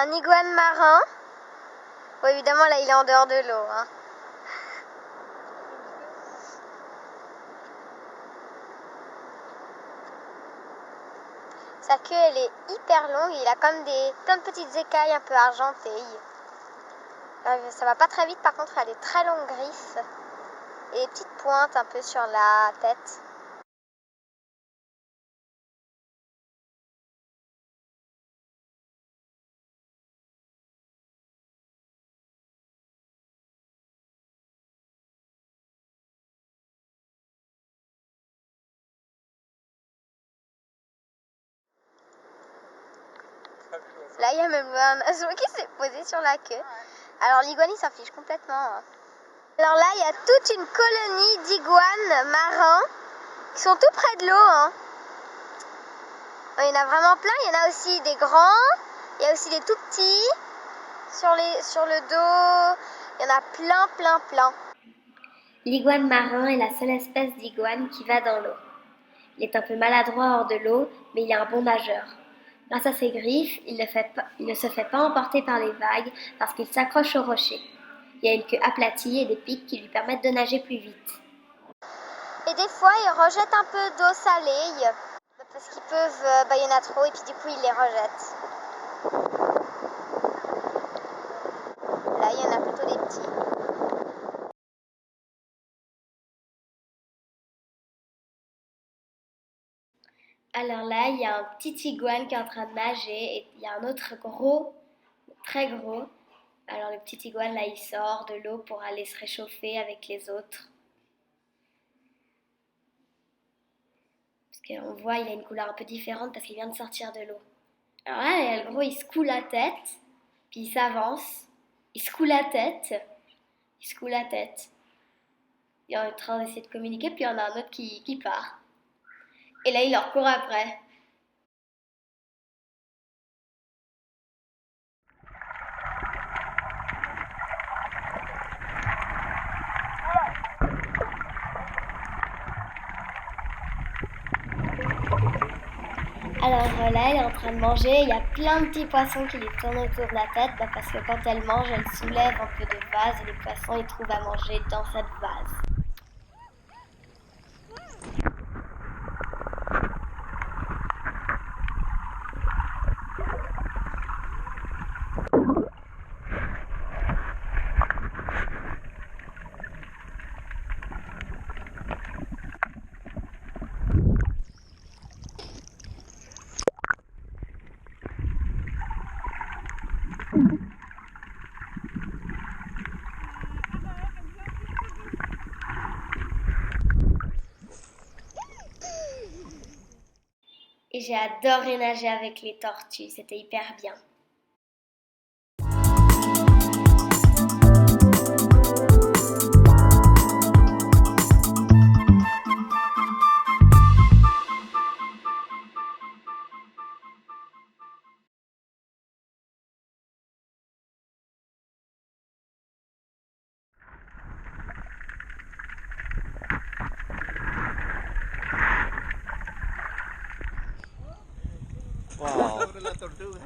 un iguane marin. Bon, évidemment, là, il est en dehors de l'eau. Hein. Sa queue, elle est hyper longue. Il a comme plein de petites écailles un peu argentées. Ça va pas très vite, par contre, elle a des très longues griffes. Et des petites pointes un peu sur la tête. Là, il y a même un oiseau qui s'est posé sur la queue. Alors, l'iguane, il s'en fiche complètement. Hein. Alors là, il y a toute une colonie d'iguanes marins qui sont tout près de l'eau. Hein. Il y en a vraiment plein. Il y en a aussi des grands. Il y a aussi des tout petits sur le dos. Il y en a plein. L'iguane marin est la seule espèce d'iguane qui va dans l'eau. Il est un peu maladroit hors de l'eau, mais il est un bon nageur. Grâce à ses griffes, il ne se fait pas emporter par les vagues parce qu'il s'accroche aux rochers. Il a une queue aplatie et des pics qui lui permettent de nager plus vite. Et des fois, ils rejettent un peu d'eau salée parce qu'ils peuvent, il y en a trop et puis du coup, ils les rejettent. Là, il y en a plutôt des petits. Alors là, il y a un petit iguane qui est en train de nager et il y a un autre gros, très gros. Alors le petit iguane, là, il sort de l'eau pour aller se réchauffer avec les autres. Parce qu'on voit, il a une couleur un peu différente parce qu'il vient de sortir de l'eau. Alors là, le gros, il secoue la tête, puis il s'avance. Il secoue la tête, il secoue la tête. Il est en train d'essayer de communiquer, puis il y en a un autre qui part. Et là, il leur court après. Alors là, elle est en train de manger, il y a plein de petits poissons qui lui tournent autour de la tête parce que quand elle mange, elle soulève un peu de vase et les poissons ils trouvent à manger dans cette vase. Et j'ai adoré nager avec les tortues, c'était hyper bien. Wow. Sobre la tortuga.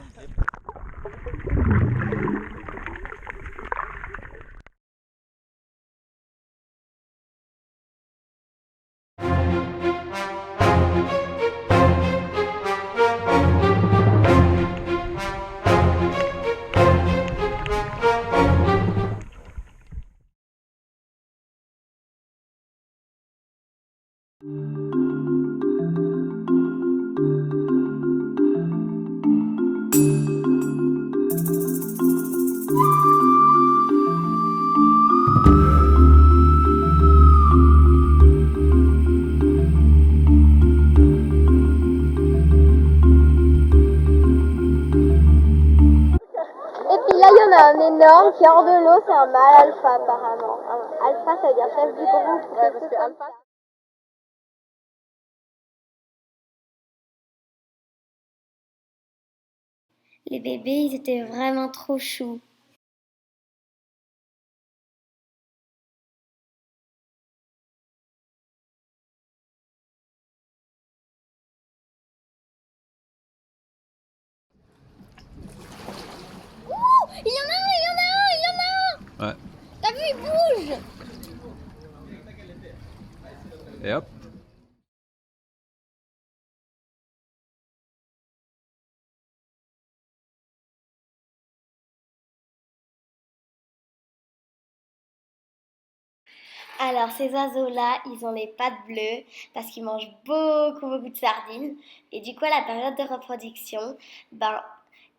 Et puis là, il y en a un énorme qui est hors de l'eau, c'est un mâle alpha apparemment. Alpha, ça veut dire chef du groupe. Ouais, parce que alpha. Les bébés, ils étaient vraiment trop choux. Ouais. T'as vu, il bouge! Et hop. Alors, ces oiseaux-là, ils ont les pattes bleues parce qu'ils mangent beaucoup, beaucoup de sardines. Et du coup, à la période de reproduction, ben,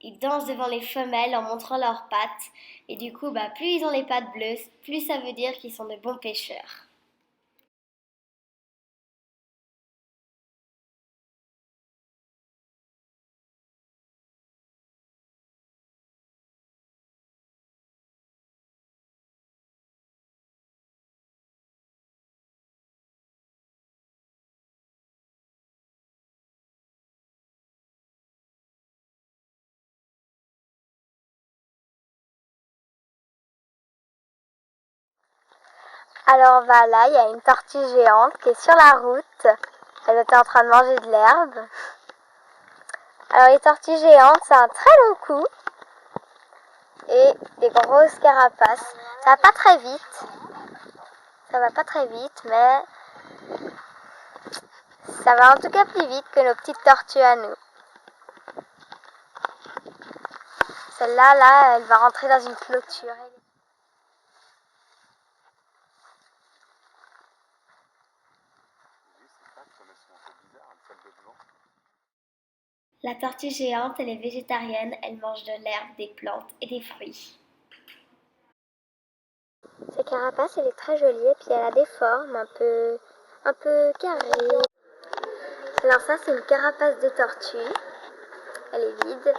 ils dansent devant les femelles en montrant leurs pattes. Et du coup, ben, plus ils ont les pattes bleues, plus ça veut dire qu'ils sont de bons pêcheurs. Alors bah là, il y a une tortue géante qui est sur la route. Elle était en train de manger de l'herbe. Alors les tortues géantes, c'est un très long cou et des grosses carapaces. Ça va pas très vite. Ça va pas très vite, mais ça va en tout cas plus vite que nos petites tortues à nous. Celle-là, là, elle va rentrer dans une clôture. La tortue géante, elle est végétarienne, elle mange de l'herbe, des plantes et des fruits. Sa carapace, elle est très jolie et puis elle a des formes un peu carrées. Alors ça, c'est une carapace de tortue. Elle est vide.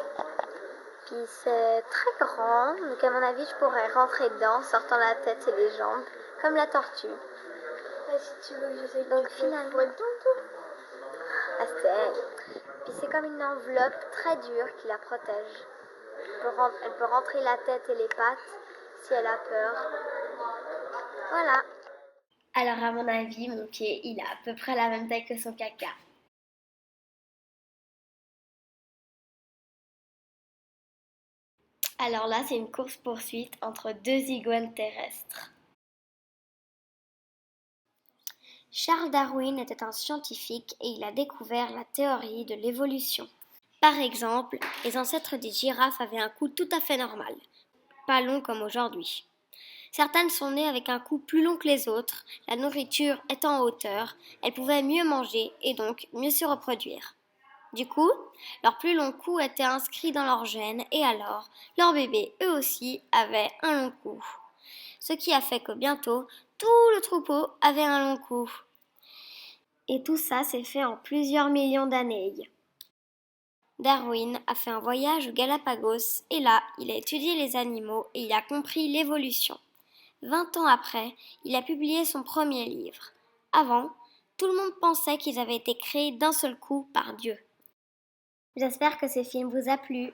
Puis c'est très grand, donc à mon avis, je pourrais rentrer dedans, sortant la tête et les jambes, comme la tortue. Si tu veux que j'essaie. Donc finalement, ah, c'est elle. Puis c'est comme une enveloppe très dure qui la protège. Elle peut rentrer la tête et les pattes si elle a peur. Voilà. Alors, à mon avis, mon pied, il a à peu près la même taille que son caca. Alors là, c'est une course-poursuite entre deux iguanes terrestres. Charles Darwin était un scientifique et il a découvert la théorie de l'évolution. Par exemple, les ancêtres des girafes avaient un cou tout à fait normal, pas long comme aujourd'hui. Certaines sont nées avec un cou plus long que les autres, la nourriture étant en hauteur, elles pouvaient mieux manger et donc mieux se reproduire. Du coup, leur plus long cou était inscrit dans leur gène et alors, leurs bébés, eux aussi, avaient un long cou. Ce qui a fait que bientôt, tout le troupeau avait un long cou. Et tout ça s'est fait en plusieurs millions d'années. Darwin a fait un voyage aux Galapagos et là, il a étudié les animaux et il a compris l'évolution. 20 ans après, il a publié son premier livre. Avant, tout le monde pensait qu'ils avaient été créés d'un seul coup par Dieu. J'espère que ce film vous a plu.